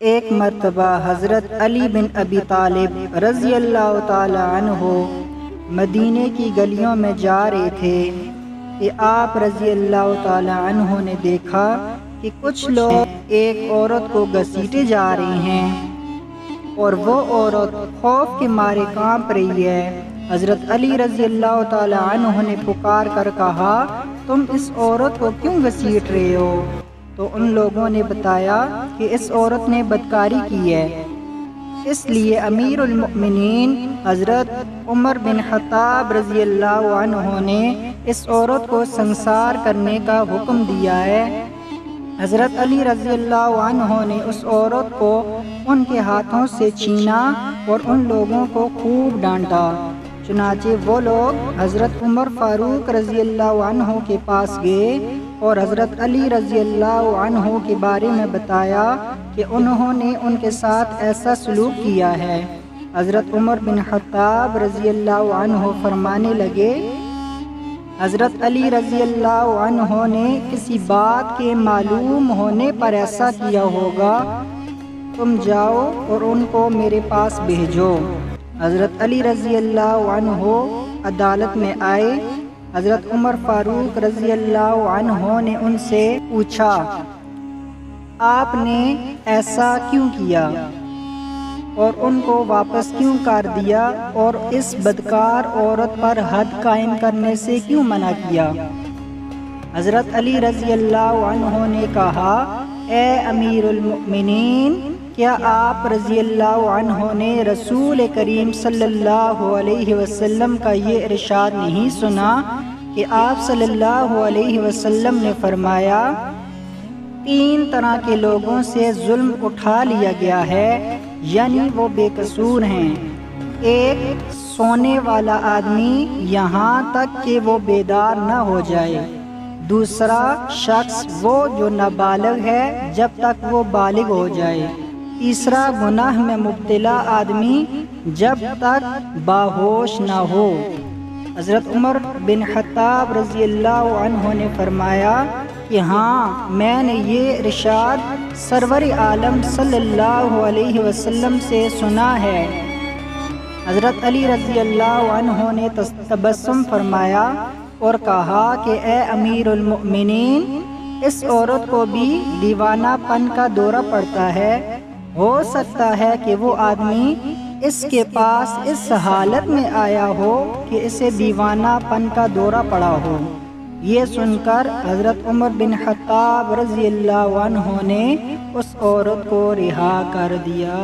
ایک مرتبہ حضرت علی بن ابی طالب رضی اللہ تعالی عنہ مدینے کی گلیوں میں جا رہے تھے کہ آپ رضی اللہ تعالی عنہ نے دیکھا کہ کچھ لوگ ایک عورت کو گھسیٹے جا رہے ہیں اور وہ عورت خوف کے مارے کانپ رہی ہے۔ حضرت علی رضی اللہ تعالی عنہ نے پکار کر کہا، تم اس عورت کو کیوں گھسیٹ رہے ہو؟ تو ان لوگوں نے بتایا کہ اس عورت نے بدکاری کی ہے، اس لیے امیر المؤمنین حضرت عمر بن خطاب رضی اللہ عنہ نے اس عورت کو سنسار کرنے کا حکم دیا ہے۔ حضرت علی رضی اللہ عنہ نے اس عورت کو ان کے ہاتھوں سے چھینا اور ان لوگوں کو خوب ڈانٹا۔ چنانچہ وہ لوگ حضرت عمر فاروق رضی اللہ عنہ کے پاس گئے اور حضرت علی رضی اللہ عنہ کے بارے میں بتایا کہ انہوں نے ان کے ساتھ ایسا سلوک کیا ہے۔ حضرت عمر بن خطاب رضی اللہ عنہ فرمانے لگے، حضرت علی رضی اللہ عنہ نے کسی بات کے معلوم ہونے پر ایسا کیا ہوگا، تم جاؤ اور ان کو میرے پاس بھیجو۔ حضرت علی رضی اللہ عنہ عدالت میں آئے۔ حضرت عمر فاروق رضی اللہ عنہ نے ان سے پوچھا، آپ نے ایسا کیوں کیا اور ان کو واپس کیوں کر دیا اور اس بدکار عورت پر حد قائم کرنے سے کیوں منع کیا؟ حضرت علی رضی اللہ عنہ نے کہا، اے امیر المؤمنین، کیا آپ رضی اللہ عنہ نے رسول کریم صلی اللہ علیہ وسلم کا یہ ارشاد نہیں سنا کہ آپ صلی اللہ علیہ وسلم نے فرمایا، 3 طرح کے لوگوں سے ظلم اٹھا لیا گیا ہے، یعنی وہ بے قصور ہیں۔ ایک سونے والا آدمی یہاں تک کہ وہ بیدار نہ ہو جائے۔ دوسرا شخص وہ جو نابالغ ہے جب تک وہ بالغ ہو جائے۔ تیسرا گناہ میں مبتلا آدمی جب تک باہوش نہ ہو۔ حضرت عمر بن خطاب رضی اللہ عنہ نے فرمایا کہ ہاں، میں نے یہ ارشاد سرور عالم صلی اللہ علیہ وسلم سے سنا ہے۔ حضرت علی رضی اللہ عنہ نے تبسم فرمایا اور کہا کہ اے امیر المؤمنین، اس عورت کو بھی دیوانہ پن کا دورہ پڑتا ہے۔ ہو سکتا ہے کہ وہ آدمی اس کے پاس اس حالت میں آیا ہو کہ اسے دیوانہ پن کا دورہ پڑا ہو۔ یہ سن کر حضرت عمر بن خطاب رضی اللہ عنہ نے اس عورت کو رہا کر دیا۔